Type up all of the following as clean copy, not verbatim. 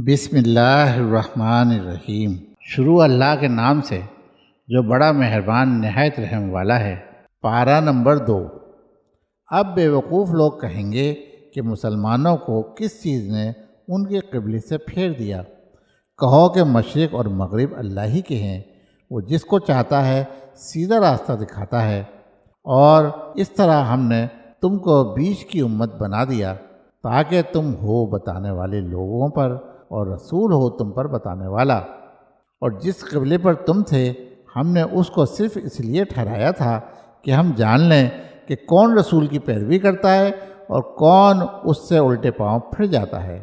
بسم اللہ الرحمن الرحیم۔ شروع اللہ کے نام سے جو بڑا مہربان نہایت رحم والا ہے۔ پارہ نمبر 2۔ اب بے وقوف لوگ کہیں گے کہ مسلمانوں کو کس چیز نے ان کے قبلے سے پھیر دیا؟ کہو کہ مشرق اور مغرب اللہ ہی کے ہیں، وہ جس کو چاہتا ہے سیدھا راستہ دکھاتا ہے، اور اس طرح ہم نے تم کو بیچ کی امت بنا دیا تاکہ تم ہو بتانے والے لوگوں پر اور رسول ہو تم پر بتانے والا۔ اور جس قبلے پر تم تھے ہم نے اس کو صرف اس لیے ٹھہرایا تھا کہ ہم جان لیں کہ کون رسول کی پیروی کرتا ہے اور کون اس سے الٹے پاؤں پھر جاتا ہے۔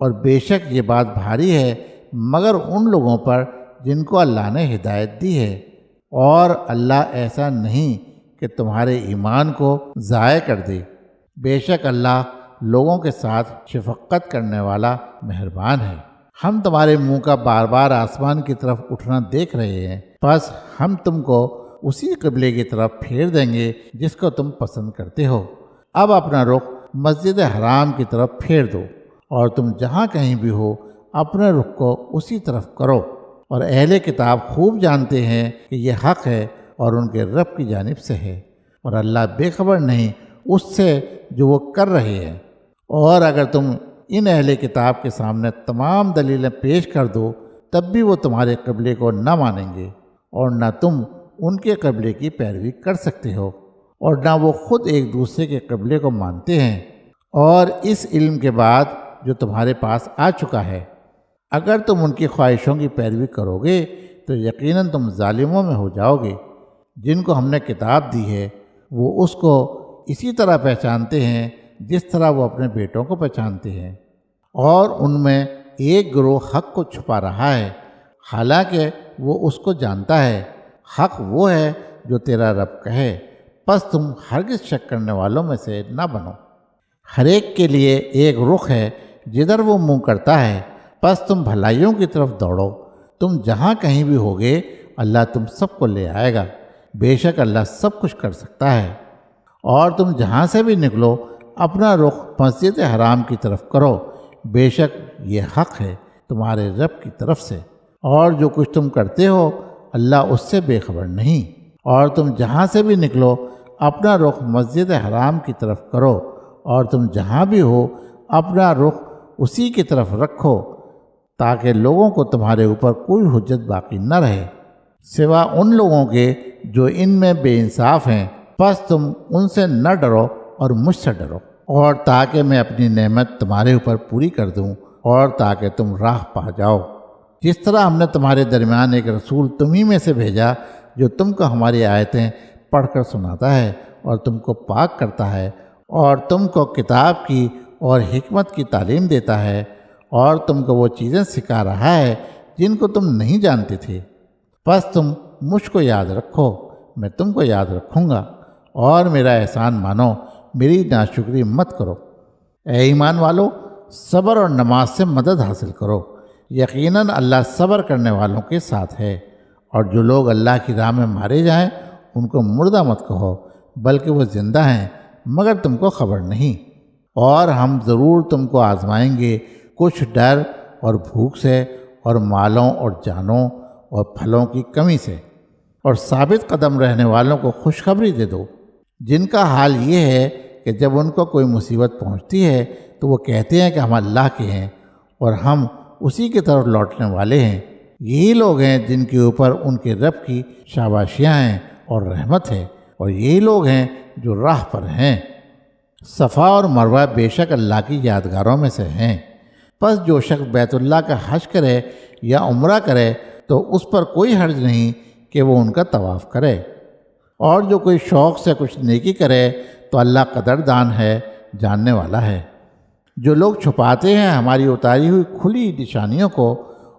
اور بے شک یہ بات بھاری ہے مگر ان لوگوں پر جن کو اللہ نے ہدایت دی ہے، اور اللہ ایسا نہیں کہ تمہارے ایمان کو ضائع کر دے۔ بے شک اللہ لوگوں کے ساتھ شفقت کرنے والا مہربان ہے۔ ہم تمہارے منہ کا بار بار آسمان کی طرف اٹھنا دیکھ رہے ہیں، پس ہم تم کو اسی قبلے کی طرف پھیر دیں گے جس کو تم پسند کرتے ہو۔ اب اپنا رخ مسجد حرام کی طرف پھیر دو، اور تم جہاں کہیں بھی ہو اپنے رخ کو اسی طرف کرو۔ اور اہل کتاب خوب جانتے ہیں کہ یہ حق ہے اور ان کے رب کی جانب سے ہے، اور اللہ بے خبر نہیں اس سے جو وہ کر رہے ہیں۔ اور اگر تم ان اہل کتاب کے سامنے تمام دلیلیں پیش کر دو تب بھی وہ تمہارے قبلے کو نہ مانیں گے، اور نہ تم ان کے قبلے کی پیروی کر سکتے ہو، اور نہ وہ خود ایک دوسرے کے قبلے کو مانتے ہیں، اور اس علم کے بعد جو تمہارے پاس آ چکا ہے۔ اگر تم ان کی خواہشوں کی پیروی کرو گے تو یقیناً تم ظالموں میں ہو جاؤ گے۔ جن کو ہم نے کتاب دی ہے وہ اس کو اسی طرح پہچانتے ہیں جس طرح وہ اپنے بیٹوں کو پہچانتے ہیں، اور ان میں ایک گروہ حق کو چھپا رہا ہے حالانکہ وہ اس کو جانتا ہے۔ حق وہ ہے جو تیرا رب کہے، پس تم ہرگز شک کرنے والوں میں سے نہ بنو۔ ہر ایک کے لیے ایک رخ ہے جدھر وہ منہ کرتا ہے، پس تم بھلائیوں کی طرف دوڑو۔ تم جہاں کہیں بھی ہوگے اللہ تم سب کو لے آئے گا، بے شک اللہ سب کچھ کر سکتا ہے۔ اور تم جہاں سے بھی نکلو اپنا رخ مسجد حرام کی طرف کرو، بے شک یہ حق ہے تمہارے رب کی طرف سے، اور جو کچھ تم کرتے ہو اللہ اس سے بے خبر نہیں۔ اور تم جہاں سے بھی نکلو اپنا رخ مسجد حرام کی طرف کرو، اور تم جہاں بھی ہو اپنا رخ اسی کی طرف رکھو تاکہ لوگوں کو تمہارے اوپر کوئی حجت باقی نہ رہے سوا ان لوگوں کے جو ان میں بے انصاف ہیں۔ پس تم ان سے نہ ڈرو اور مجھ سے ڈرو، اور تاکہ میں اپنی نعمت تمہارے اوپر پوری کر دوں، اور تاکہ تم راہ پا جاؤ۔ جس طرح ہم نے تمہارے درمیان ایک رسول تمہیں میں سے بھیجا جو تم کو ہماری آیتیں پڑھ کر سناتا ہے اور تم کو پاک کرتا ہے، اور تم کو کتاب کی اور حکمت کی تعلیم دیتا ہے، اور تم کو وہ چیزیں سکھا رہا ہے جن کو تم نہیں جانتے تھے۔ پس تم مجھ کو یاد رکھو، میں تم کو یاد رکھوں گا، اور میرا احسان مانو، میری ناشکری مت کرو۔ اے ایمان والو، صبر اور نماز سے مدد حاصل کرو، یقیناً اللہ صبر کرنے والوں کے ساتھ ہے۔ اور جو لوگ اللہ کی راہ میں مارے جائیں ان کو مردہ مت کہو، بلکہ وہ زندہ ہیں مگر تم کو خبر نہیں۔ اور ہم ضرور تم کو آزمائیں گے کچھ ڈر اور بھوک سے، اور مالوں اور جانوں اور پھلوں کی کمی سے۔ اور ثابت قدم رہنے والوں کو خوشخبری دے دو جن کا حال یہ ہے کہ جب ان کو کوئی مصیبت پہنچتی ہے تو وہ کہتے ہیں کہ ہم اللہ کے ہیں اور ہم اسی کی طرف لوٹنے والے ہیں۔ یہی لوگ ہیں جن کے اوپر ان کے رب کی شاباشیاں ہیں اور رحمت ہے، اور یہی لوگ ہیں جو راہ پر ہیں۔ صفا اور مروہ بے شک اللہ کی یادگاروں میں سے ہیں، پس جو شخص بیت اللہ کا حج کرے یا عمرہ کرے تو اس پر کوئی حرج نہیں کہ وہ ان کا طواف کرے۔ اور جو کوئی شوق سے کچھ نیکی کرے تو اللہ قدردان ہے، جاننے والا ہے۔ جو لوگ چھپاتے ہیں ہماری اتاری ہوئی کھلی نشانیوں کو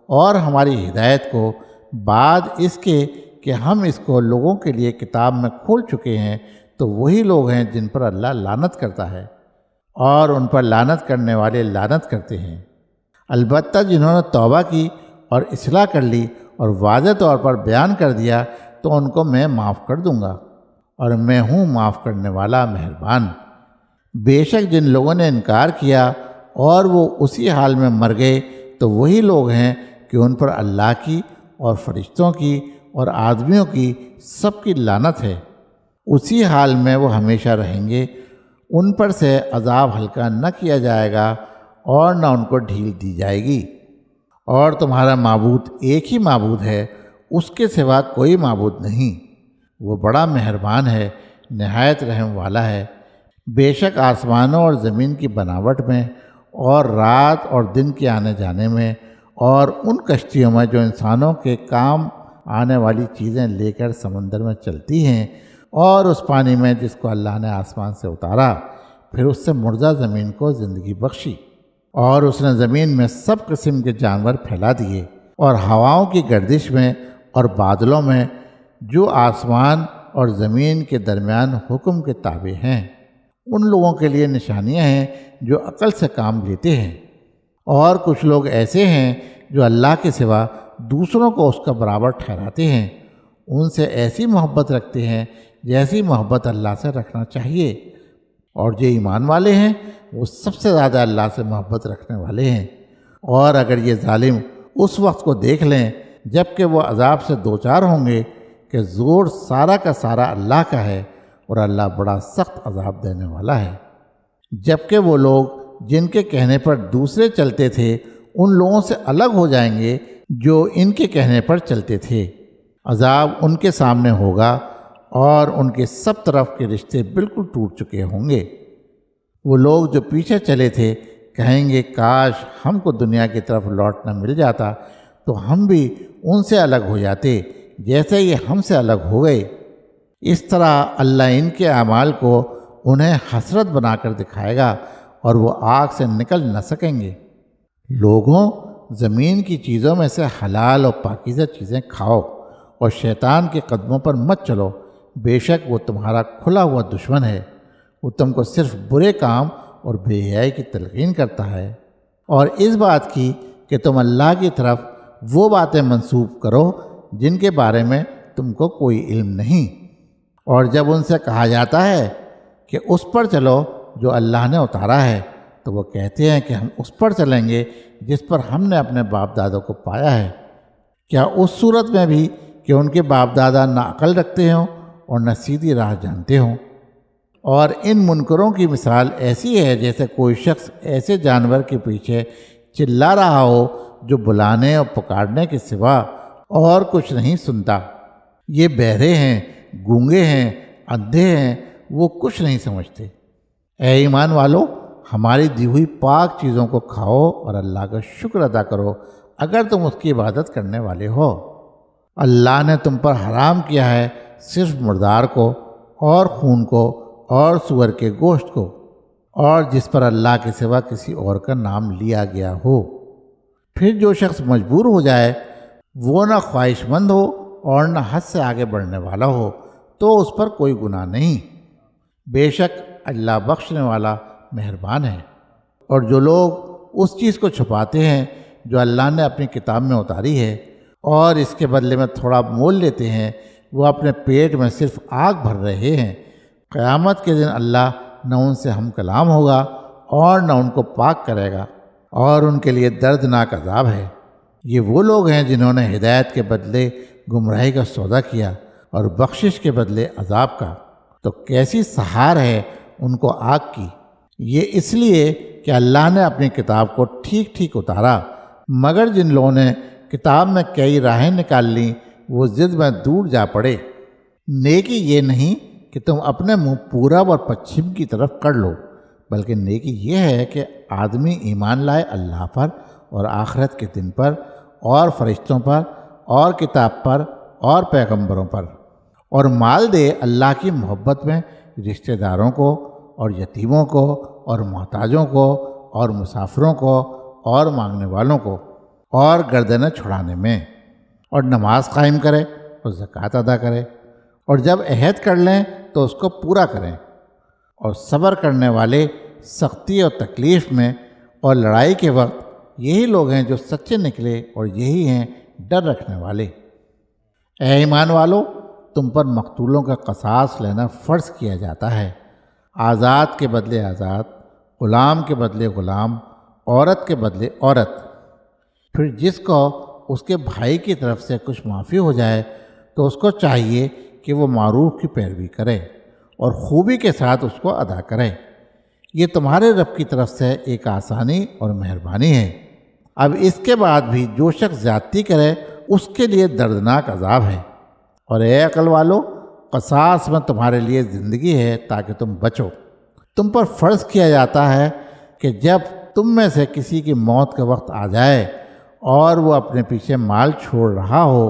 اور ہماری ہدایت کو بعد اس کے کہ ہم اس کو لوگوں کے لیے کتاب میں کھول چکے ہیں، تو وہی لوگ ہیں جن پر اللہ لعنت کرتا ہے، اور ان پر لعنت کرنے والے لعنت کرتے ہیں۔ البتہ جنہوں نے توبہ کی اور اصلاح کر لی اور واضح طور پر بیان کر دیا تو ان کو میں معاف کر دوں گا، اور میں ہوں معاف کرنے والا مہربان۔ بے شک جن لوگوں نے انکار کیا اور وہ اسی حال میں مر گئے تو وہی لوگ ہیں کہ ان پر اللہ کی اور فرشتوں کی اور آدمیوں کی سب کی لعنت ہے۔ اسی حال میں وہ ہمیشہ رہیں گے، ان پر سے عذاب ہلکا نہ کیا جائے گا اور نہ ان کو ڈھیل دی جائے گی۔ اور تمہارا معبود ایک ہی معبود ہے، اس کے سوا کوئی معبود نہیں۔ وہ بڑا مہربان ہے، نہایت رحم والا ہے۔ بے شک آسمانوں اور زمین کی بناوٹ میں اور رات اور دن کے آنے جانے میں اور ان کشتیوں میں جو انسانوں کے کام آنے والی چیزیں لے کر سمندر میں چلتی ہیں، اور اس پانی میں جس کو اللہ نے آسمان سے اتارا، پھر اس سے مردہ زمین کو زندگی بخشی، اور اس نے زمین میں سب قسم کے جانور پھیلا دیے، اور ہواؤں کی گردش میں اور بادلوں میں جو آسمان اور زمین کے درمیان حکم کے تابع ہیں، ان لوگوں کے لیے نشانیاں ہیں جو عقل سے کام لیتے ہیں۔ اور کچھ لوگ ایسے ہیں جو اللہ کے سوا دوسروں کو اس کا برابر ٹھہراتے ہیں، ان سے ایسی محبت رکھتے ہیں جیسی محبت اللہ سے رکھنا چاہیے، اور جو ایمان والے ہیں وہ سب سے زیادہ اللہ سے محبت رکھنے والے ہیں۔ اور اگر یہ ظالم اس وقت کو دیکھ لیں جب کہ وہ عذاب سے دوچار ہوں گے کہ زور سارا کا سارا اللہ کا ہے، اور اللہ بڑا سخت عذاب دینے والا ہے۔ جبکہ وہ لوگ جن کے کہنے پر دوسرے چلتے تھے ان لوگوں سے الگ ہو جائیں گے جو ان کے کہنے پر چلتے تھے، عذاب ان کے سامنے ہوگا اور ان کے سب طرف کے رشتے بالکل ٹوٹ چکے ہوں گے۔ وہ لوگ جو پیچھے چلے تھے کہیں گے کاش ہم کو دنیا کی طرف لوٹنا مل جاتا تو ہم بھی ان سے الگ ہو جاتے جیسے یہ ہم سے الگ ہو گئے۔ اس طرح اللہ ان کے اعمال کو انہیں حسرت بنا کر دکھائے گا اور وہ آگ سے نکل نہ سکیں گے۔ لوگوں، زمین کی چیزوں میں سے حلال اور پاکیزہ چیزیں کھاؤ اور شیطان کے قدموں پر مت چلو، بے شک وہ تمہارا کھلا ہوا دشمن ہے۔ وہ تم کو صرف برے کام اور بے حیائی کی تلقین کرتا ہے، اور اس بات کی کہ تم اللہ کی طرف وہ باتیں منسوب کرو جن کے بارے میں تم کو کوئی علم نہیں۔ اور جب ان سے کہا جاتا ہے کہ اس پر چلو جو اللہ نے اتارا ہے، تو وہ کہتے ہیں کہ ہم اس پر چلیں گے جس پر ہم نے اپنے باپ دادوں کو پایا ہے۔ کیا اس صورت میں بھی کہ ان کے باپ دادا نہ عقل رکھتے ہوں اور نہ سیدھی راہ جانتے ہوں؟ اور ان منکروں کی مثال ایسی ہے جیسے کوئی شخص ایسے جانور کے پیچھے چلا رہا ہو جو بلانے اور پکارنے کے سوا اور کچھ نہیں سنتا۔ یہ بہرے ہیں، گونگے ہیں، اندھے ہیں، وہ کچھ نہیں سمجھتے۔ اے ایمان والو، ہماری دی ہوئی پاک چیزوں کو کھاؤ اور اللہ کا شکر ادا کرو اگر تم اس کی عبادت کرنے والے ہو۔ اللہ نے تم پر حرام کیا ہے صرف مردار کو اور خون کو اور سور کے گوشت کو، اور جس پر اللہ کے سوا کسی اور کا نام لیا گیا ہو۔ پھر جو شخص مجبور ہو جائے وہ نہ خواہش مند ہو اور نہ حد سے آگے بڑھنے والا ہو تو اس پر کوئی گناہ نہیں، بے شک اللہ بخشنے والا مہربان ہے۔ اور جو لوگ اس چیز کو چھپاتے ہیں جو اللہ نے اپنی کتاب میں اتاری ہے اور اس کے بدلے میں تھوڑا مول لیتے ہیں، وہ اپنے پیٹ میں صرف آگ بھر رہے ہیں۔ قیامت کے دن اللہ نہ ان سے ہم کلام ہوگا اور نہ ان کو پاک کرے گا، اور ان کے لیے دردناک عذاب ہے۔ یہ وہ لوگ ہیں جنہوں نے ہدایت کے بدلے گمراہی کا سودا کیا اور بخشش کے بدلے عذاب کا، تو کیسی سہار ہے ان کو آگ کی۔ یہ اس لیے کہ اللہ نے اپنی کتاب کو ٹھیک ٹھیک اتارا، مگر جن لوگوں نے کتاب میں کئی راہیں نکال لیں وہ ضد میں دور جا پڑے۔ نیکی یہ نہیں کہ تم اپنے منہ پورب اور پچھم کی طرف کر لو، بلکہ نیکی یہ ہے کہ آدمی ایمان لائے اللہ پر اور آخرت کے دن پر اور فرشتوں پر اور کتاب پر اور پیغمبروں پر، اور مال دے اللہ کی محبت میں رشتہ داروں کو اور یتیموں کو اور محتاجوں کو اور مسافروں کو اور مانگنے والوں کو، اور گردنیں چھڑانے میں، اور نماز قائم کرے اور زکوٰۃ ادا کرے، اور جب عہد کر لیں تو اس کو پورا کریں، اور صبر کرنے والے سختی اور تکلیف میں اور لڑائی کے وقت یہی لوگ ہیں جو سچے نکلے، اور یہی ہیں ڈر رکھنے والے۔ اے ایمان والو، تم پر مقتولوں کا قصاص لینا فرض کیا جاتا ہے، آزاد کے بدلے آزاد، غلام کے بدلے غلام، عورت کے بدلے عورت۔ پھر جس کو اس کے بھائی کی طرف سے کچھ معافی ہو جائے تو اس کو چاہیے کہ وہ معروف کی پیروی کرے اور خوبی کے ساتھ اس کو ادا کرے۔ یہ تمہارے رب کی طرف سے ایک آسانی اور مہربانی ہے۔ اب اس کے بعد بھی جو شخص زیادتی کرے اس کے لیے دردناک عذاب ہے۔ اور اے عقل والو، قصاص میں تمہارے لیے زندگی ہے تاکہ تم بچو۔ تم پر فرض کیا جاتا ہے کہ جب تم میں سے کسی کی موت کا وقت آ جائے اور وہ اپنے پیچھے مال چھوڑ رہا ہو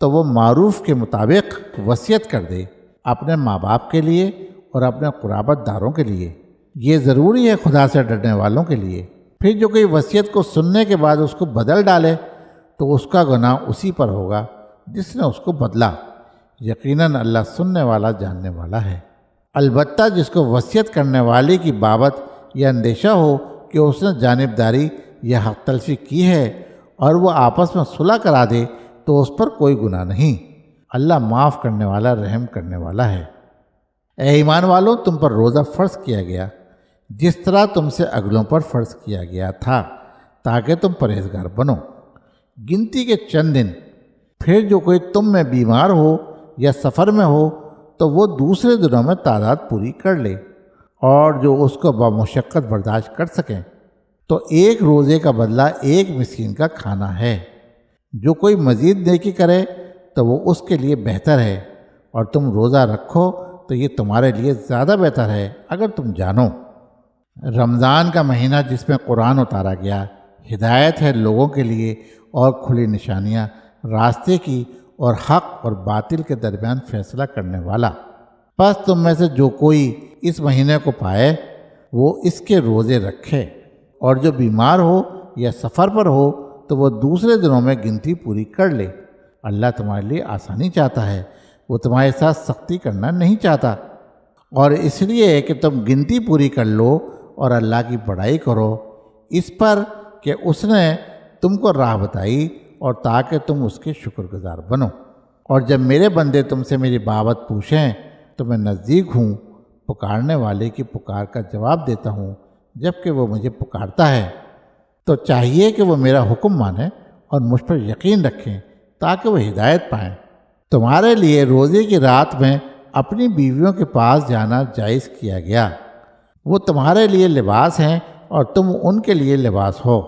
تو وہ معروف کے مطابق وصیت کر دے، اپنے ماں باپ کے لیے اور اپنے قرابت داروں کے لیے۔ یہ ضروری ہے خدا سے ڈرنے والوں کے لیے۔ پھر جو کوئی وصیت کو سننے کے بعد اس کو بدل ڈالے تو اس کا گناہ اسی پر ہوگا جس نے اس کو بدلا۔ یقیناً اللہ سننے والا جاننے والا ہے۔ البتہ جس کو وصیت کرنے والے کی بابت یہ اندیشہ ہو کہ اس نے جانبداری یا حق تلفی کی ہے اور وہ آپس میں صلح کرا دے تو اس پر کوئی گناہ نہیں۔ اللہ معاف کرنے والا، رحم کرنے والا ہے۔ اے ایمان والو، تم پر روزہ فرض کیا گیا جس طرح تم سے اگلوں پر فرض کیا گیا تھا تاکہ تم پرہیزگار بنو۔ گنتی کے چند دن، پھر جو کوئی تم میں بیمار ہو یا سفر میں ہو تو وہ دوسرے دنوں میں تعداد پوری کر لے، اور جو اس کو بمشقت برداشت کر سکیں تو ایک روزے کا بدلہ ایک مسکین کا کھانا ہے۔ جو کوئی مزید نیکی کرے تو وہ اس کے لیے بہتر ہے، اور تم روزہ رکھو تو یہ تمہارے لیے زیادہ بہتر ہے اگر تم جانو۔ رمضان کا مہینہ جس میں قرآن اتارا گیا ہدایت ہے لوگوں کے لیے اور کھلی نشانیاں راستے کی اور حق اور باطل کے درمیان فیصلہ کرنے والا۔ پس تم میں سے جو کوئی اس مہینے کو پائے وہ اس کے روزے رکھے، اور جو بیمار ہو یا سفر پر ہو تو وہ دوسرے دنوں میں گنتی پوری کر لے۔ اللہ تمہارے لیے آسانی چاہتا ہے، وہ تمہارے ساتھ سختی کرنا نہیں چاہتا۔ اور اس لیے کہ تم گنتی پوری کر لو اور اللہ کی بڑائی کرو اس پر کہ اس نے تم کو راہ بتائی، اور تاکہ تم اس کے شکر گزار بنو۔ اور جب میرے بندے تم سے میری بابت پوچھیں تو میں نزدیک ہوں، پکارنے والے کی پکار کا جواب دیتا ہوں جب کہ وہ مجھے پکارتا ہے۔ تو چاہیے کہ وہ میرا حکم مانیں اور مجھ پر یقین رکھیں تاکہ وہ ہدایت پائیں۔ تمہارے لیے روزے کی رات میں اپنی بیویوں کے پاس جانا جائز کیا گیا۔ وہ تمہارے لیے لباس ہیں اور تم ان کے لیے لباس ہو۔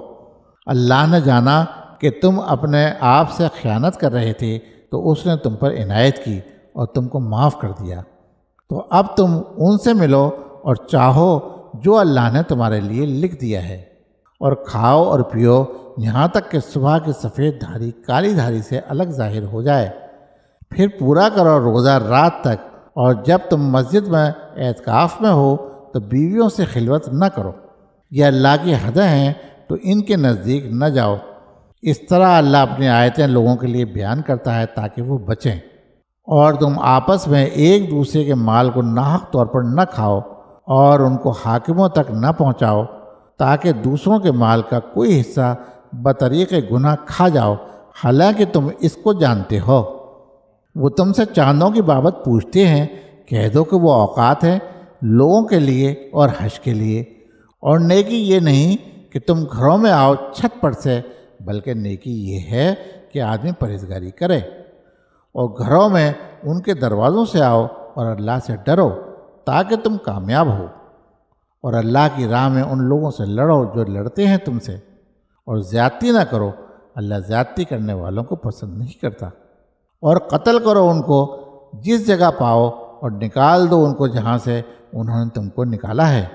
اللہ نے جانا کہ تم اپنے آپ سے خیانت کر رہے تھے تو اس نے تم پر عنایت کی اور تم کو معاف کر دیا۔ تو اب تم ان سے ملو اور چاہو جو اللہ نے تمہارے لیے لکھ دیا ہے، اور کھاؤ اور پیو یہاں تک کہ صبح کی سفید دھاری کالی دھاری سے الگ ظاہر ہو جائے۔ پھر پورا کرو روزہ رات تک، اور جب تم مسجد میں اعتکاف میں ہو تو بیویوں سے خلوت نہ کرو۔ یہ اللہ کی حدیں ہیں تو ان کے نزدیک نہ جاؤ۔ اس طرح اللہ اپنی آیتیں لوگوں کے لیے بیان کرتا ہے تاکہ وہ بچیں۔ اور تم آپس میں ایک دوسرے کے مال کو ناحق طور پر نہ کھاؤ اور ان کو حاکموں تک نہ پہنچاؤ تاکہ دوسروں کے مال کا کوئی حصہ بطریق گناہ کھا جاؤ، حالانکہ تم اس کو جانتے ہو۔ وہ تم سے چاندوں کی بابت پوچھتے ہیں، کہہ دو کہ وہ اوقات ہیں لوگوں کے لیے اور حج کے لیے، اور نیکی یہ نہیں کہ تم گھروں میں آؤ چھت پر سے، بلکہ نیکی یہ ہے کہ آدمی پرہیزگاری کرے، اور گھروں میں ان کے دروازوں سے آؤ اور اللہ سے ڈرو تاکہ تم کامیاب ہو، اور اللہ کی راہ میں ان لوگوں سے لڑو جو لڑتے ہیں تم سے، اور زیادتی نہ کرو، اللہ زیادتی کرنے والوں کو پسند نہیں کرتا۔ اور قتل کرو ان کو جس جگہ پاؤ، اور نکال دو ان کو جہاں سے انہوں نے تم کو نکالا ہے،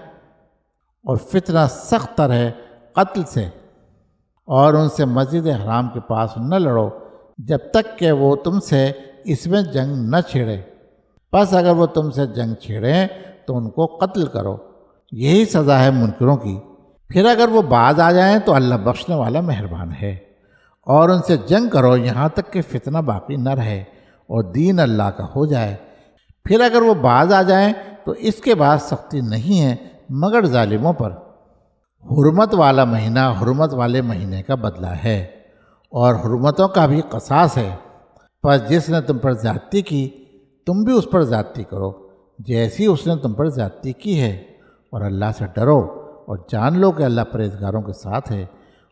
اور فتنہ سخت تر ہے قتل سے، اور ان سے مسجد حرام کے پاس نہ لڑو جب تک کہ وہ تم سے اس میں جنگ نہ چھیڑے۔ پس اگر وہ تم سے جنگ چھیڑیں تو ان کو قتل کرو، یہی سزا ہے منکروں کی۔ پھر اگر وہ باز آ جائیں تو اللہ بخشنے والا مہربان ہے۔ اور ان سے جنگ کرو یہاں تک کہ فتنہ باقی نہ رہے اور دین اللہ کا ہو جائے۔ پھر اگر وہ باز آ جائیں تو اس کے بعد سختی نہیں ہے مگر ظالموں پر۔ حرمت والا مہینہ حرمت والے مہینے کا بدلہ ہے، اور حرمتوں کا بھی قصاص ہے۔ پس جس نے تم پر زیادتی کی تم بھی اس پر زیادتی کرو جیسی اس نے تم پر زیادتی کی ہے، اور اللہ سے ڈرو اور جان لو کہ اللہ پرہیزگاروں کے ساتھ ہے،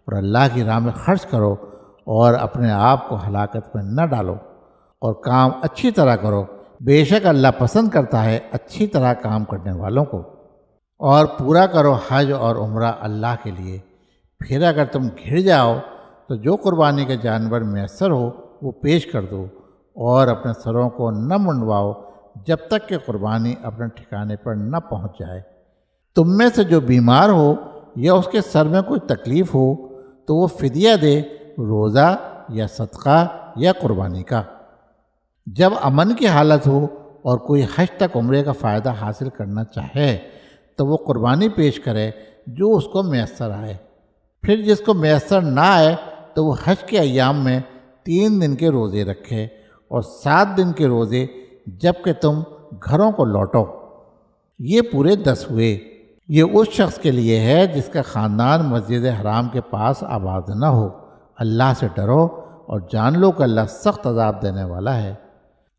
اور اللہ کی راہ میں خرچ کرو اور اپنے آپ کو ہلاکت میں نہ ڈالو، اور کام اچھی طرح کرو، بے شک اللہ پسند کرتا ہے اچھی طرح کام کرنے والوں کو۔ اور پورا کرو حج اور عمرہ اللہ کے لیے۔ پھر اگر تم گھر جاؤ تو جو قربانی کا جانور میسر ہو وہ پیش کر دو، اور اپنے سروں کو نہ منڈواؤ جب تک کہ قربانی اپنے ٹھکانے پر نہ پہنچ جائے۔ تم میں سے جو بیمار ہو یا اس کے سر میں کوئی تکلیف ہو تو وہ فدیہ دے، روزہ یا صدقہ یا قربانی کا۔ جب امن کی حالت ہو اور کوئی حج تک عمرے کا فائدہ حاصل کرنا چاہے تو وہ قربانی پیش کرے جو اس کو میسر آئے۔ پھر جس کو میسر نہ آئے تو وہ حج کے ایام میں 3 دن کے روزے رکھے اور 7 دن کے روزے جب کہ تم گھروں کو لوٹو۔ یہ پورے 10 ہوئے۔ یہ اس شخص کے لیے ہے جس کا خاندان مسجد حرام کے پاس آباد نہ ہو۔ اللہ سے ڈرو اور جان لو کہ اللہ سخت عذاب دینے والا ہے۔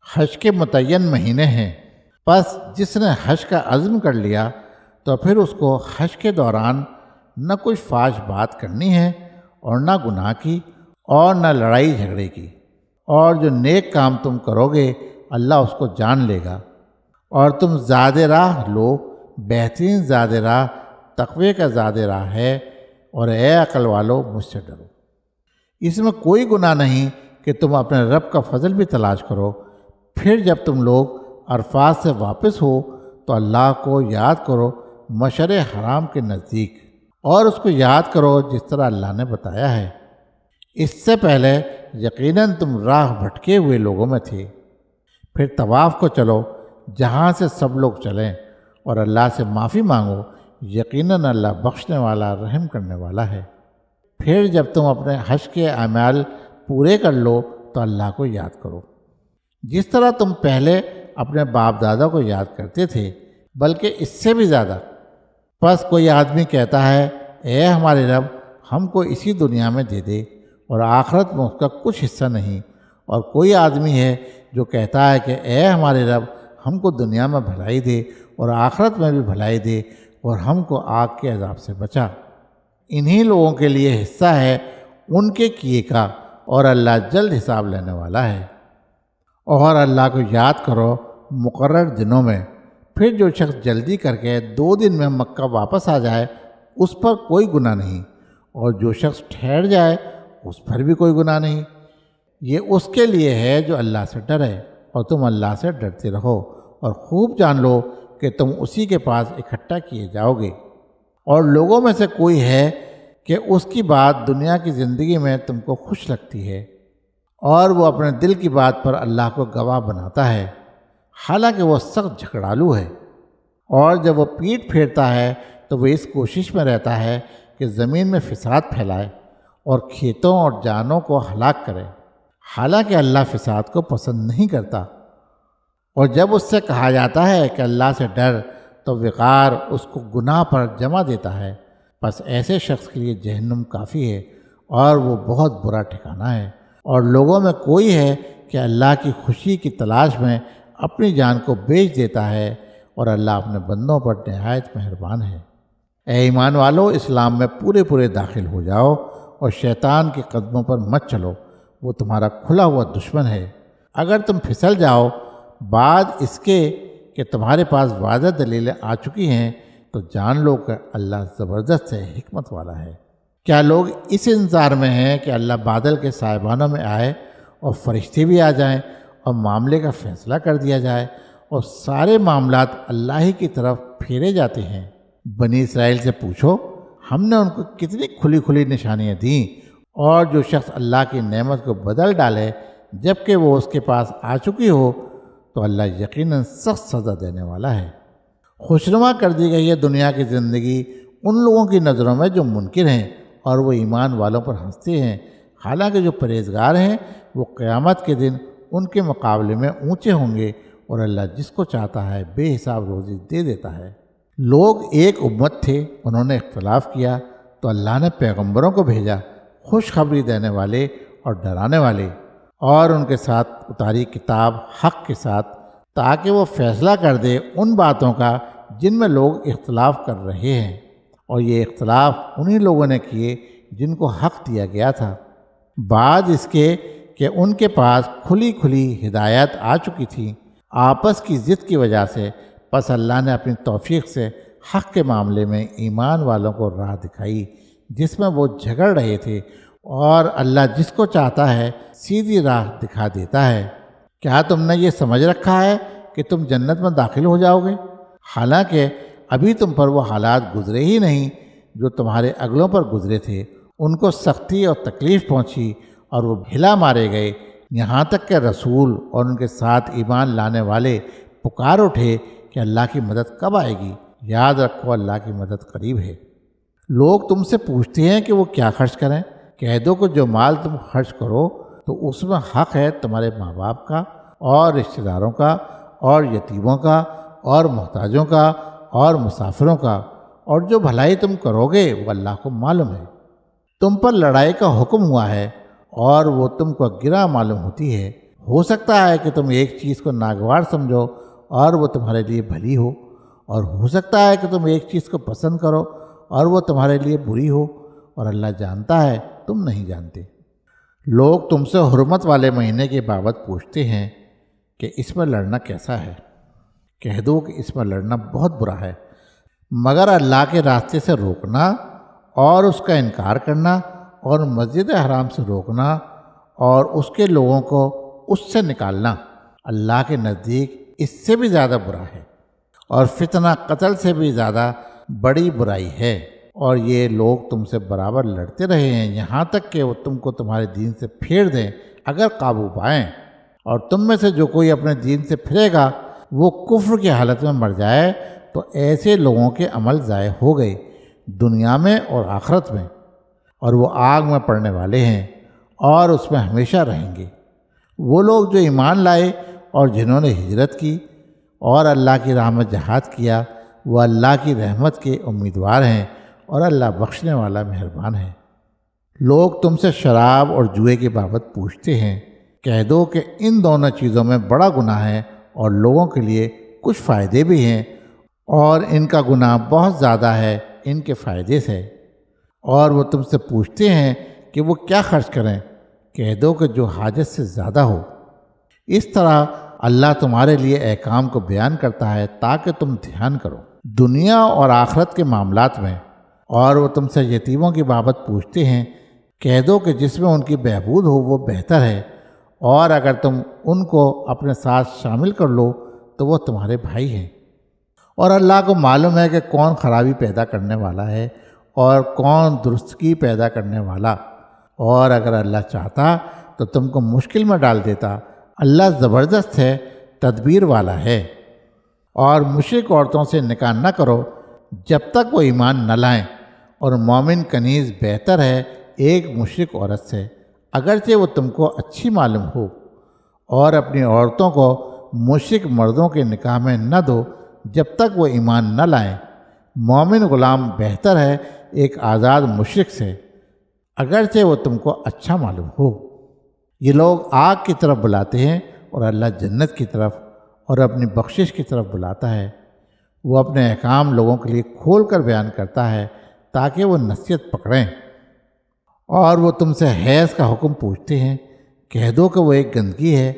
حج کے متعین مہینے ہیں، پس جس نے حج کا عزم کر لیا تو پھر اس کو حج کے دوران نہ کوئی فاحش بات کرنی ہے اور نہ گناہ کی اور نہ لڑائی جھگڑے کی، اور جو نیک کام تم کرو گے اللہ اس کو جان لے گا۔ اور تم زاد راہ لو، بہترین زاد راہ تقوی کا زاد راہ ہے، اور اے عقل والو مجھ سے ڈرو۔ اس میں کوئی گناہ نہیں کہ تم اپنے رب کا فضل بھی تلاش کرو۔ پھر جب تم لوگ عرفات سے واپس ہو تو اللہ کو یاد کرو مشعر حرام کے نزدیک، اور اس کو یاد کرو جس طرح اللہ نے بتایا ہے۔ اس سے پہلے یقیناً تم راہ بھٹکے ہوئے لوگوں میں تھے۔ پھر طواف کو چلو جہاں سے سب لوگ چلیں، اور اللہ سے معافی مانگو، یقیناً اللہ بخشنے والا رحم کرنے والا ہے۔ پھر جب تم اپنے حج کے اعمال پورے کر لو تو اللہ کو یاد کرو جس طرح تم پہلے اپنے باپ دادا کو یاد کرتے تھے، بلکہ اس سے بھی زیادہ۔ پس کوئی آدمی کہتا ہے اے ہمارے رب ہم کو اسی دنیا میں دے دے، اور آخرت میں اس کا کچھ حصہ نہیں، اور کوئی آدمی ہے جو کہتا ہے کہ اے ہمارے رب ہم کو دنیا میں بھلائی دے اور آخرت میں بھی بھلائی دے، اور ہم کو آگ کے عذاب سے بچا۔ انہی لوگوں کے لیے حصہ ہے ان کے کیے کا، اور اللہ جلد حساب لینے والا ہے۔ اور اللہ کو یاد کرو مقرر دنوں میں۔ پھر جو شخص جلدی کر کے 2 دن میں مکہ واپس آ جائے اس پر کوئی گناہ نہیں، اور جو شخص ٹھہر جائے اس پر بھی کوئی گناہ نہیں۔ یہ اس کے لیے ہے جو اللہ سے ڈرے، اور تم اللہ سے ڈرتے رہو، اور خوب جان لو کہ تم اسی کے پاس اکٹھا کیے جاؤ گے۔ اور لوگوں میں سے کوئی ہے کہ اس کی بات دنیا کی زندگی میں تم کو خوش لگتی ہے، اور وہ اپنے دل کی بات پر اللہ کو گواہ بناتا ہے، حالانکہ وہ سخت جھگڑالو ہے۔ اور جب وہ پیٹ پھیرتا ہے تو وہ اس کوشش میں رہتا ہے کہ زمین میں فساد پھیلائے اور کھیتوں اور جانوں کو ہلاک کرے، حالانکہ اللہ فساد کو پسند نہیں کرتا۔ اور جب اس سے کہا جاتا ہے کہ اللہ سے ڈر تو وقار اس کو گناہ پر جمع دیتا ہے، پس ایسے شخص کے لیے جہنم کافی ہے، اور وہ بہت برا ٹھکانہ ہے۔ اور لوگوں میں کوئی ہے کہ اللہ کی خوشی کی تلاش میں اپنی جان کو بیچ دیتا ہے، اور اللہ اپنے بندوں پر نہایت مہربان ہے۔ اے ایمان والو، اسلام میں پورے داخل ہو جاؤ، اور شیطان کے قدموں پر مت چلو، وہ تمہارا کھلا ہوا دشمن ہے۔ اگر تم پھسل جاؤ بعد اس کے کہ تمہارے پاس واضح دلیلیں آ چکی ہیں تو جان لو کہ اللہ زبردست ہے، حکمت والا ہے۔ کیا لوگ اس انتظار میں ہیں کہ اللہ بادل کے سائبانوں میں آئے اور فرشتے بھی آ جائیں اور معاملے کا فیصلہ کر دیا جائے، اور سارے معاملات اللہ ہی کی طرف پھیرے جاتے ہیں؟ بنی اسرائیل سے پوچھو، ہم نے ان کو کتنی کھلی نشانیاں دیں، اور جو شخص اللہ کی نعمت کو بدل ڈالے جب کہ وہ اس کے پاس آ چکی ہو تو اللہ یقیناً سخت سزا دینے والا ہے۔ خوشنما کر دی گئی ہے دنیا کی زندگی ان لوگوں کی نظروں میں جو منکر ہیں، اور وہ ایمان والوں پر ہنستے ہیں، حالانکہ جو پرہیزگار ہیں وہ قیامت کے دن ان کے مقابلے میں اونچے ہوں گے، اور اللہ جس کو چاہتا ہے بے حساب روزی دے دیتا ہے۔ لوگ ایک امت تھے، انہوں نے اختلاف کیا تو اللہ نے پیغمبروں کو بھیجا، خوشخبری دینے والے اور ڈرانے والے، اور ان کے ساتھ اتاری کتاب حق کے ساتھ، تاکہ وہ فیصلہ کر دے ان باتوں کا جن میں لوگ اختلاف کر رہے ہیں۔ اور یہ اختلاف انہی لوگوں نے کیے جن کو حق دیا گیا تھا، بعد اس کے کہ ان کے پاس کھلی کھلی ہدایت آ چکی تھی آپس کی ضد کی وجہ سے، پس اللہ نے اپنی توفیق سے حق کے معاملے میں ایمان والوں کو راہ دکھائی جس میں وہ جھگڑ رہے تھے، اور اللہ جس کو چاہتا ہے سیدھی راہ دکھا دیتا ہے۔ کیا تم نے یہ سمجھ رکھا ہے کہ تم جنت میں داخل ہو جاؤ گے، حالانکہ ابھی تم پر وہ حالات گزرے ہی نہیں جو تمہارے اگلوں پر گزرے تھے؟ ان کو سختی اور تکلیف پہنچی اور وہ بھلا مارے گئے، یہاں تک کہ رسول اور ان کے ساتھ ایمان لانے والے پکار اٹھے کہ اللہ کی مدد کب آئے گی؟ یاد رکھو اللہ کی مدد قریب ہے۔ لوگ تم سے پوچھتے ہیں کہ وہ کیا خرچ کریں، کہہ دو کہ جو مال تم خرچ کرو تو اس میں حق ہے تمہارے ماں باپ کا اور رشتہ داروں کا اور یتیموں کا اور محتاجوں کا اور مسافروں کا، اور جو بھلائی تم کرو گے وہ اللہ کو معلوم ہے۔ تم پر لڑائی کا حکم ہوا ہے اور وہ تم کو گرا معلوم ہوتی ہے، ہو سکتا ہے کہ تم ایک چیز کو ناگوار سمجھو اور وہ تمہارے لیے بھلی ہو، اور ہو سکتا ہے کہ تم ایک چیز کو پسند کرو اور وہ تمہارے لیے بری ہو، اور اللہ جانتا ہے تم نہیں جانتے۔ لوگ تم سے حرمت والے مہینے کے بابت پوچھتے ہیں کہ اس میں لڑنا کیسا ہے، کہہ دو کہ اس میں لڑنا بہت برا ہے، مگر اللہ کے راستے سے روکنا اور اس کا انکار کرنا اور مسجد حرام سے روکنا اور اس کے لوگوں کو اس سے نکالنا اللہ کے نزدیک اس سے بھی زیادہ برا ہے، اور فتنہ قتل سے بھی زیادہ بڑی برائی ہے۔ اور یہ لوگ تم سے برابر لڑتے رہے ہیں یہاں تک کہ وہ تم کو تمہارے دین سے پھیر دیں اگر قابو پائیں، اور تم میں سے جو کوئی اپنے دین سے پھرے گا وہ کفر کی حالت میں مر جائے تو ایسے لوگوں کے عمل ضائع ہو گئے دنیا میں اور آخرت میں، اور وہ آگ میں پڑنے والے ہیں اور اس میں ہمیشہ رہیں گے۔ وہ لوگ جو ایمان لائے اور جنہوں نے ہجرت کی اور اللہ کی راہ میں جہاد کیا، وہ اللہ کی رحمت کے امیدوار ہیں اور اللہ بخشنے والا مہربان ہے۔ لوگ تم سے شراب اور جوئے کی بابت پوچھتے ہیں، کہہ دو کہ ان دونوں چیزوں میں بڑا گناہ ہے اور لوگوں کے لیے کچھ فائدے بھی ہیں، اور ان کا گناہ بہت زیادہ ہے ان کے فائدے سے۔ اور وہ تم سے پوچھتے ہیں کہ وہ کیا خرچ کریں، کہہ دو کہ جو حاجت سے زیادہ ہو۔ اس طرح اللہ تمہارے لیے احکام کو بیان کرتا ہے تاکہ تم دھیان کرو دنیا اور آخرت کے معاملات میں۔ اور وہ تم سے یتیموں کی بابت پوچھتے ہیں، کہہ دو کہ جس میں ان کی بہبود ہو وہ بہتر ہے، اور اگر تم ان کو اپنے ساتھ شامل کر لو تو وہ تمہارے بھائی ہیں، اور اللہ کو معلوم ہے کہ کون خرابی پیدا کرنے والا ہے اور کون درستگی پیدا کرنے والا، اور اگر اللہ چاہتا تو تم کو مشکل میں ڈال دیتا۔ اللہ زبردست ہے، تدبیر والا ہے۔ اور مشرک عورتوں سے نکاح نہ کرو جب تک وہ ایمان نہ لائیں، اور مومن کنیز بہتر ہے ایک مشرک عورت سے اگرچہ وہ تم کو اچھی معلوم ہو، اور اپنی عورتوں کو مشرک مردوں کے نکاح میں نہ دو جب تک وہ ایمان نہ لائیں۔ مومن غلام بہتر ہے ایک آزاد مشرک سے اگرچہ وہ تم کو اچھا معلوم ہو۔ یہ لوگ آگ کی طرف بلاتے ہیں اور اللہ جنت کی طرف اور اپنی بخشش کی طرف بلاتا ہے۔ وہ اپنے احکام لوگوں کے لیے کھول کر بیان کرتا ہے تاکہ وہ نصیحت پکڑیں۔ اور وہ تم سے حیض کا حکم پوچھتے ہیں، کہہ دو کہ وہ ایک گندگی ہے،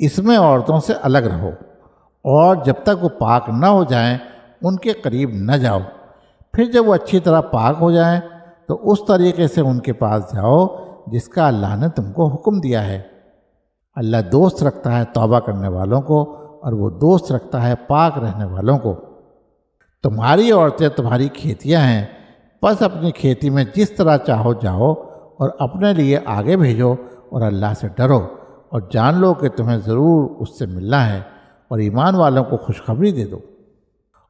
اس میں عورتوں سے الگ رہو، اور جب تک وہ پاک نہ ہو جائیں ان کے قریب نہ جاؤ، پھر جب وہ اچھی طرح پاک ہو جائیں تو اس طریقے سے ان کے پاس جاؤ جس کا اللہ نے تم کو حکم دیا ہے۔ اللہ دوست رکھتا ہے توبہ کرنے والوں کو، اور وہ دوست رکھتا ہے پاک رہنے والوں کو۔ تمہاری عورتیں تمہاری کھیتیاں ہیں، پس اپنی کھیتی میں جس طرح چاہو جاؤ اور اپنے لیے آگے بھیجو، اور اللہ سے ڈرو اور جان لو کہ تمہیں ضرور اس سے ملنا ہے، اور ایمان والوں کو خوشخبری دے دو۔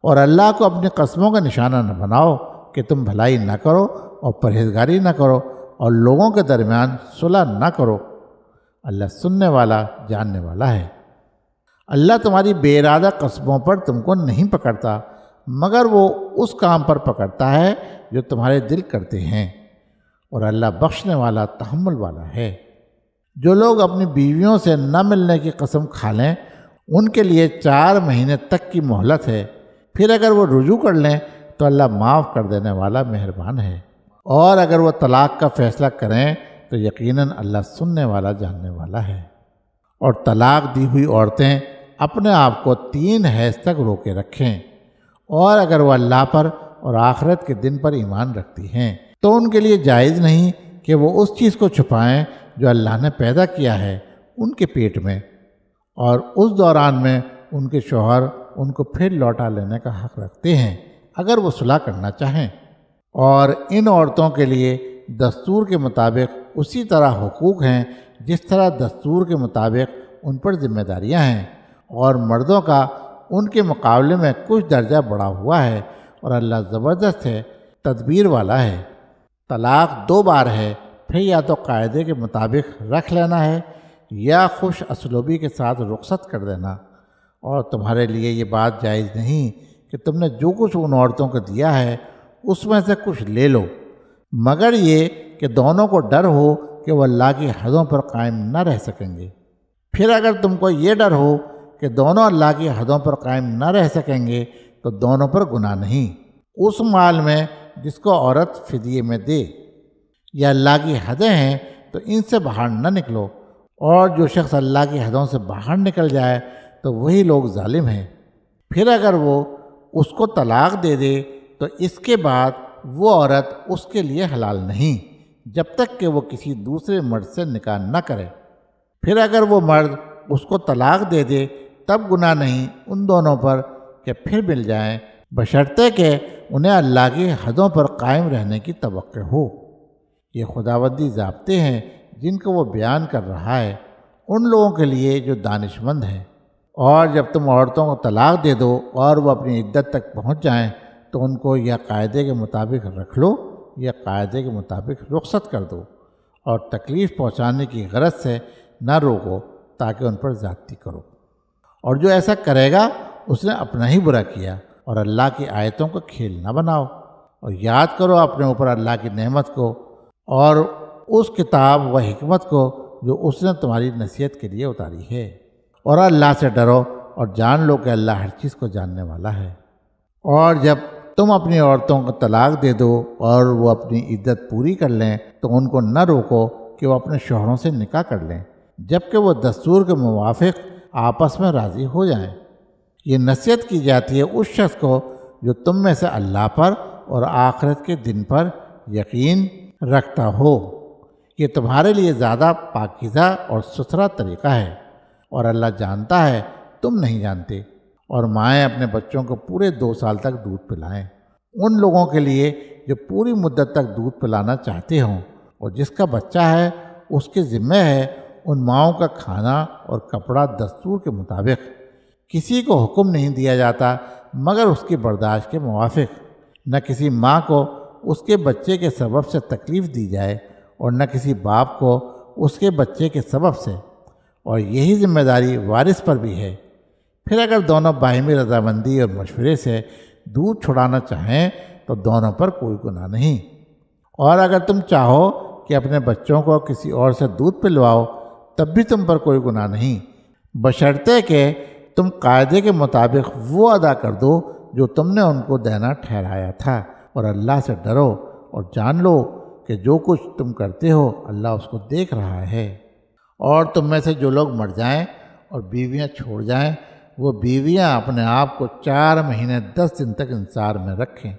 اور اللہ کو اپنی قسموں کا نشانہ نہ بناؤ کہ تم بھلائی نہ کرو اور پرہیزگاری نہ کرو اور لوگوں کے درمیان صلح نہ کرو، اللہ سننے والا جاننے والا ہے۔ اللہ تمہاری بے ارادہ قسموں پر تم کو نہیں پکڑتا، مگر وہ اس کام پر پکڑتا ہے جو تمہارے دل کرتے ہیں، اور اللہ بخشنے والا تحمل والا ہے۔ جو لوگ اپنی بیویوں سے نہ ملنے کی قسم کھا لیں ان کے لیے 4 مہینے تک کی مہلت ہے، پھر اگر وہ رجوع کر لیں تو اللہ معاف کر دینے والا مہربان ہے۔ اور اگر وہ طلاق کا فیصلہ کریں تو یقیناً اللہ سننے والا جاننے والا ہے۔ اور طلاق دی ہوئی عورتیں اپنے آپ کو 3 حیض تک روکے رکھیں، اور اگر وہ اللہ پر اور آخرت کے دن پر ایمان رکھتی ہیں تو ان کے لیے جائز نہیں کہ وہ اس چیز کو چھپائیں جو اللہ نے پیدا کیا ہے ان کے پیٹ میں، اور اس دوران میں ان کے شوہر ان کو پھر لوٹا لینے کا حق رکھتے ہیں اگر وہ صلح کرنا چاہیں۔ اور ان عورتوں کے لیے دستور کے مطابق اسی طرح حقوق ہیں جس طرح دستور کے مطابق ان پر ذمہ داریاں ہیں، اور مردوں کا ان کے مقابلے میں کچھ درجہ بڑھا ہوا ہے، اور اللہ زبردست ہے، تدبیر والا ہے۔ طلاق 2 بار ہے، پھر یا تو قاعدے کے مطابق رکھ لینا ہے یا خوش اسلوبی کے ساتھ رخصت کر دینا، اور تمہارے لیے یہ بات جائز نہیں کہ تم نے جو کچھ ان عورتوں کو دیا ہے اس میں سے کچھ لے لو، مگر یہ کہ دونوں کو ڈر ہو کہ وہ اللہ کی حدوں پر قائم نہ رہ سکیں گے۔ پھر اگر تم کو یہ ڈر ہو کہ دونوں اللہ کی حدوں پر قائم نہ رہ سکیں گے تو دونوں پر گناہ نہیں، اس مال میں جس کو عورت فدیے میں دے، یا اللہ کی حدیں ہیں تو ان سے باہر نہ نکلو، اور جو شخص اللہ کی حدوں سے باہر نکل جائے تو وہی لوگ ظالم ہیں۔ پھر اگر وہ اس کو طلاق دے دے تو اس کے بعد وہ عورت اس کے لیے حلال نہیں جب تک کہ وہ کسی دوسرے مرد سے نکاح نہ کرے۔ پھر اگر وہ مرد اس کو طلاق دے دے تب گناہ نہیں ان دونوں پر کہ پھر مل جائیں، بشرطے کہ انہیں اللہ کی حدوں پر قائم رہنے کی توقع ہو۔ یہ خداوندی ضابطے ہیں جن کو وہ بیان کر رہا ہے ان لوگوں کے لیے جو دانش مند ہیں۔ اور جب تم عورتوں کو طلاق دے دو اور وہ اپنی عدت تک پہنچ جائیں تو ان کو یا قاعدے کے مطابق رکھ لو یا قاعدے کے مطابق رخصت کر دو، اور تکلیف پہنچانے کی غرض سے نہ روکو تاکہ ان پر زیادتی کرو۔ اور جو ایسا کرے گا اس نے اپنا ہی برا کیا، اور اللہ کی آیتوں کو کھیل نہ بناؤ، اور یاد کرو اپنے اوپر اللہ کی نعمت کو اور اس کتاب و حکمت کو جو اس نے تمہاری نصیحت کے لیے اتاری ہے، اور اللہ سے ڈرو اور جان لو کہ اللہ ہر چیز کو جاننے والا ہے۔ اور جب تم اپنی عورتوں کو طلاق دے دو اور وہ اپنی عدت پوری کر لیں تو ان کو نہ روکو کہ وہ اپنے شوہروں سے نکاح کر لیں جب کہ وہ دستور کے موافق آپس میں راضی ہو جائیں۔ یہ نصیحت کی جاتی ہے اس شخص کو جو تم میں سے اللہ پر اور آخرت کے دن پر یقین رکھتا ہو۔ یہ تمہارے لیے زیادہ پاکیزہ اور ستھرا طریقہ ہے، اور اللہ جانتا ہے تم نہیں جانتے۔ اور مائیں اپنے بچوں کو پورے 2 سال تک دودھ پلائیں، ان لوگوں کے لیے جو پوری مدت تک دودھ پلانا چاہتے ہوں، اور جس کا بچہ ہے اس کے ذمہ ہے ان ماؤں کا کھانا اور کپڑا دستور کے مطابق۔ کسی کو حکم نہیں دیا جاتا مگر اس کی برداشت کے موافق۔ نہ کسی ماں کو اس کے بچے کے سبب سے تکلیف دی جائے اور نہ کسی باپ کو اس کے بچے کے سبب سے، اور یہی ذمہ داری وارث پر بھی ہے۔ پھر اگر دونوں باہمی رضامندی اور مشورے سے دودھ چھڑانا چاہیں تو دونوں پر کوئی گناہ نہیں۔ اور اگر تم چاہو کہ اپنے بچوں کو کسی اور سے دودھ پلواؤ تب بھی تم پر کوئی گناہ نہیں، بشرطے کہ تم قاعدے کے مطابق وہ ادا کر دو جو تم نے ان کو دینا ٹھہرایا تھا، اور اللہ سے ڈرو اور جان لو کہ جو کچھ تم کرتے ہو اللہ اس کو دیکھ رہا ہے۔ اور تم میں سے جو لوگ مر جائیں اور بیویاں چھوڑ جائیں وہ بیویاں اپنے آپ کو 4 مہینے 10 دن تک انتظار میں رکھیں،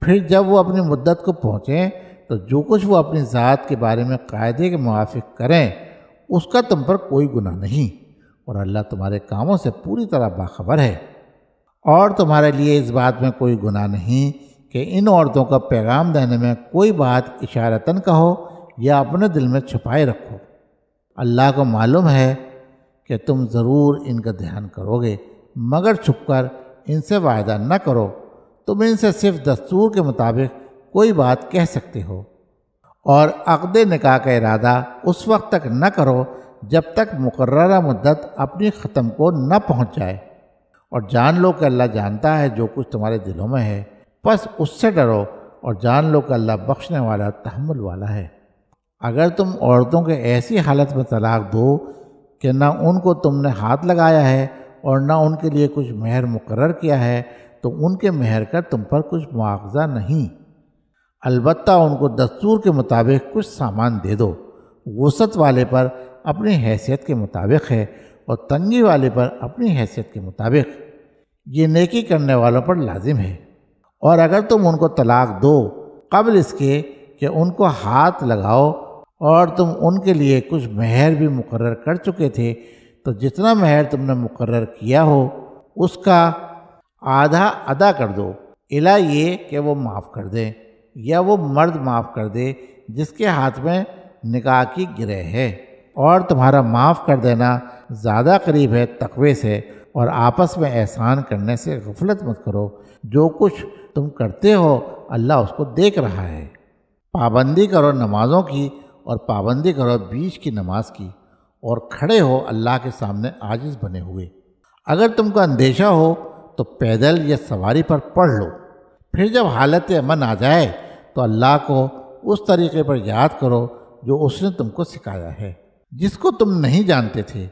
پھر جب وہ اپنی مدت کو پہنچیں تو جو کچھ وہ اپنی ذات کے بارے میں قاعدے کے موافق کریں اس کا تم پر کوئی گناہ نہیں، اور اللہ تمہارے کاموں سے پوری طرح باخبر ہے۔ اور تمہارے لیے اس بات میں کوئی گناہ نہیں کہ ان عورتوں کا پیغام دینے میں کوئی بات اشارتاً کہو یا اپنے دل میں چھپائے رکھو۔ اللہ کو معلوم ہے کہ تم ضرور ان کا دھیان کرو گے، مگر چھپ کر ان سے وعدہ نہ کرو۔ تم ان سے صرف دستور کے مطابق کوئی بات کہہ سکتے ہو، اور عقد نکاح کا ارادہ اس وقت تک نہ کرو جب تک مقررہ مدت اپنی ختم کو نہ پہنچ جائے، اور جان لو کہ اللہ جانتا ہے جو کچھ تمہارے دلوں میں ہے، بس اس سے ڈرو اور جان لو کہ اللہ بخشنے والا تحمل والا ہے۔ اگر تم عورتوں کے ایسی حالت میں طلاق دو کہ نہ ان کو تم نے ہاتھ لگایا ہے اور نہ ان کے لیے کچھ مہر مقرر کیا ہے تو ان کے مہر کا تم پر کچھ مواخذہ نہیں، البتہ ان کو دستور کے مطابق کچھ سامان دے دو، وسعت والے پر اپنی حیثیت کے مطابق ہے اور تنگی والے پر اپنی حیثیت کے مطابق، یہ نیکی کرنے والوں پر لازم ہے۔ اور اگر تم ان کو طلاق دو قبل اس کے کہ ان کو ہاتھ لگاؤ اور تم ان کے لیے کچھ مہر بھی مقرر کر چکے تھے، تو جتنا مہر تم نے مقرر کیا ہو اس کا آدھا ادا کر دو، الا یہ کہ وہ معاف کر دیں یا وہ مرد معاف کر دے جس کے ہاتھ میں نکاح کی گرہ ہے۔ اور تمہارا معاف کر دینا زیادہ قریب ہے تقوی سے، اور آپس میں احسان کرنے سے غفلت مت کرو، جو کچھ تم کرتے ہو اللہ اس کو دیکھ رہا ہے۔ پابندی کرو نمازوں کی اور پابندی کرو بیچ کی نماز کی، اور کھڑے ہو اللہ کے سامنے عاجز بنے ہوئے۔ اگر تم کو اندیشہ ہو تو پیدل یا سواری پر پڑھ لو، پھر جب حالت امن آ جائے تو اللہ کو اس طریقے پر یاد کرو جو اس نے تم کو سکھایا ہے، جس کو تم نہیں جانتے تھے۔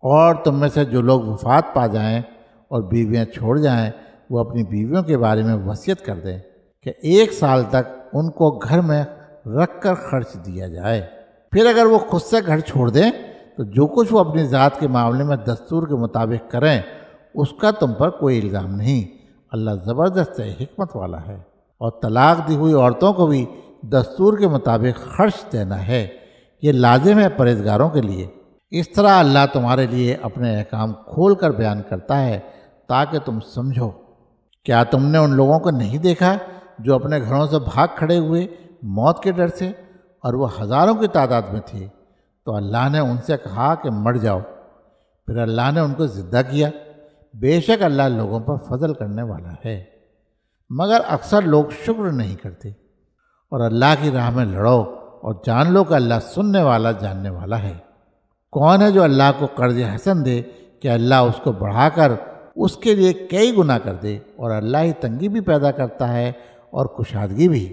اور تم میں سے جو لوگ وفات پا جائیں اور بیویاں چھوڑ جائیں، وہ اپنی بیویوں کے بارے میں وصیت کر دیں کہ 1 سال تک ان کو گھر میں رکھ کر خرچ دیا جائے۔ پھر اگر وہ خود سے گھر چھوڑ دیں تو جو کچھ وہ اپنی ذات کے معاملے میں دستور کے مطابق کریں اس کا تم پر کوئی الزام نہیں، اللہ زبردست حکمت والا ہے۔ اور طلاق دی ہوئی عورتوں کو بھی دستور کے مطابق خرچ دینا ہے، یہ لازم ہے پرہیزگاروں کے لیے۔ اس طرح اللہ تمہارے لیے اپنے احکام کھول کر بیان کرتا ہے تاکہ تم سمجھو۔ کیا تم نے ان لوگوں کو نہیں دیکھا جو اپنے گھروں سے بھاگ کھڑے ہوئے موت کے ڈر سے، اور وہ ہزاروں کی تعداد میں تھے؟ تو اللہ نے ان سے کہا کہ مر جاؤ، پھر اللہ نے ان کو زندہ کیا۔ بے شک اللہ لوگوں پر فضل کرنے والا ہے، مگر اکثر لوگ شکر نہیں کرتے۔ اور اللہ کی راہ میں لڑو اور جان لو کہ اللہ سننے والا جاننے والا ہے۔ کون ہے جو اللہ کو قرض حسن دے کہ اللہ اس کو بڑھا کر اس کے لیے کئی گنا کر دے؟ اور اللہ ہی تنگی بھی پیدا کرتا ہے اور کشادگی بھی،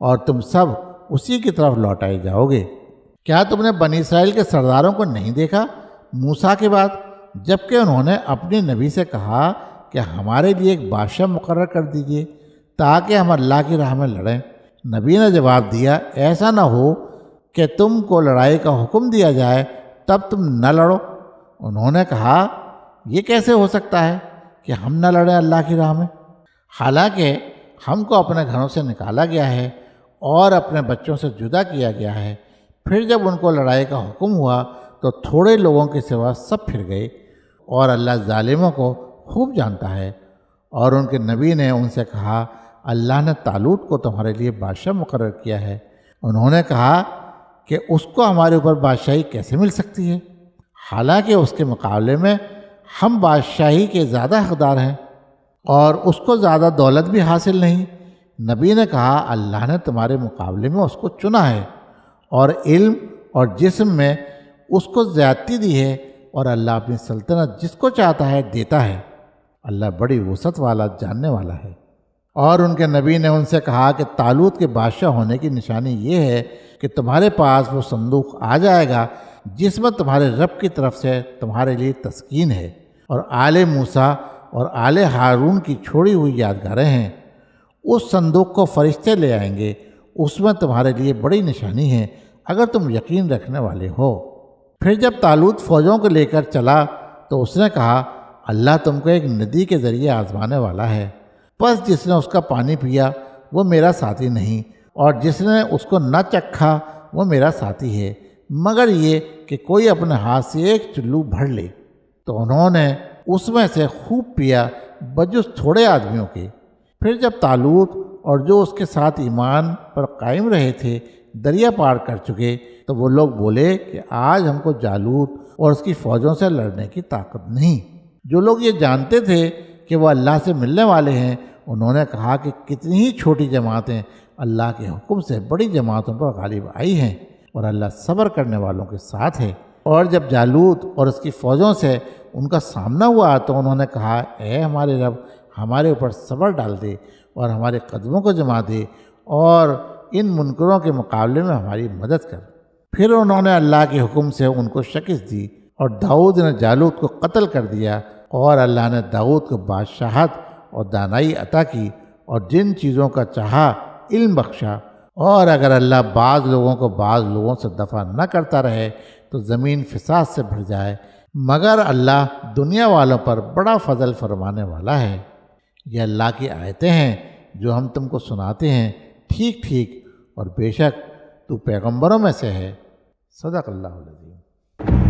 اور تم سب اسی کی طرف لوٹائے جاؤ گے۔ کیا تم نے بنی اسرائیل کے سرداروں کو نہیں دیکھا موسیٰ کے بعد، جب کہ انہوں نے اپنے نبی سے کہا کہ ہمارے لیے ایک بادشاہ مقرر کر دیجیے تاکہ ہم اللہ کی راہ میں لڑیں؟ نبی نے جواب دیا، ایسا نہ ہو کہ تم کو لڑائی کا حکم دیا جائے تب تم نہ لڑو۔ انہوں نے کہا، یہ کیسے ہو سکتا ہے کہ ہم نہ لڑیں اللہ کی راہ میں، حالانکہ ہم کو اپنے گھروں سے نکالا گیا ہے اور اپنے بچوں سے جدا کیا گیا ہے۔ پھر جب ان کو لڑائی کا حکم ہوا تو تھوڑے لوگوں کے سوا سب پھر گئے، اور اللہ ظالموں کو خوب جانتا ہے۔ اور ان کے نبی نے ان سے کہا، اللہ نے طالوت کو تمہارے لیے بادشاہ مقرر کیا ہے۔ انہوں نے کہا کہ اس کو ہمارے اوپر بادشاہی کیسے مل سکتی ہے، حالانکہ اس کے مقابلے میں ہم بادشاہی کے زیادہ حقدار ہیں اور اس کو زیادہ دولت بھی حاصل نہیں۔ نبی نے کہا، اللہ نے تمہارے مقابلے میں اس کو چنا ہے اور علم اور جسم میں اس کو زیادتی دی ہے، اور اللہ اپنی سلطنت جس کو چاہتا ہے دیتا ہے، اللہ بڑی وسعت والا جاننے والا ہے۔ اور ان کے نبی نے ان سے کہا کہ طالوت کے بادشاہ ہونے کی نشانی یہ ہے کہ تمہارے پاس وہ صندوق آ جائے گا جس میں تمہارے رب کی طرف سے تمہارے لیے تسکین ہے، اور آل موسیٰ اور آل ہارون کی چھوڑی ہوئی یادگاریں ہیں۔ اس صندوق کو فرشتے لے آئیں گے، اس میں تمہارے لیے بڑی نشانی ہے اگر تم یقین رکھنے والے ہو۔ پھر جب طالوت فوجوں کو لے کر چلا تو اس نے کہا، اللہ تم کو ایک ندی کے ذریعے آزمانے والا ہے، بس جس نے اس کا پانی پیا وہ میرا ساتھی نہیں، اور جس نے اس کو نہ چکھا وہ میرا ساتھی ہے، مگر یہ کہ کوئی اپنے ہاتھ سے ایک چلو بھر لے۔ تو انہوں نے اس میں سے خوب پیا بجز تھوڑے آدمیوں کے۔ پھر جب طالوت اور جو اس کے ساتھ ایمان پر قائم رہے تھے دریا پار کر چکے تو وہ لوگ بولے کہ آج ہم کو جالوت اور اس کی فوجوں سے لڑنے کی طاقت نہیں۔ جو لوگ یہ جانتے تھے کہ وہ اللہ سے ملنے والے ہیں، انہوں نے کہا کہ کتنی ہی چھوٹی جماعتیں اللہ کے حکم سے بڑی جماعتوں پر غالب آئی ہیں، اور اللہ صبر کرنے والوں کے ساتھ ہے۔ اور جب جالوت اور اس کی فوجوں سے ان کا سامنا ہوا تو انہوں نے کہا، اے ہمارے رب، ہمارے اوپر صبر ڈال دے اور ہمارے قدموں کو جما دے اور ان منکروں کے مقابلے میں ہماری مدد کر۔ پھر انہوں نے اللہ کے حکم سے ان کو شکست دی، اور داؤد نے جالوت کو قتل کر دیا، اور اللہ نے داؤد کو بادشاہت اور دانائی عطا کی، اور جن چیزوں کا چاہا علم بخشا، اور اگر اللہ بعض لوگوں کو بعض لوگوں سے دفع نہ کرتا رہے تو زمین فساد سے بھر جائے، مگر اللہ دنیا والوں پر بڑا فضل فرمانے والا ہے۔ یہ اللہ کی آیتیں ہیں جو ہم تم کو سناتے ہیں ٹھیک ٹھیک، اور بے شک تو پیغمبروں میں سے ہے۔ صدق اللہ العظیم۔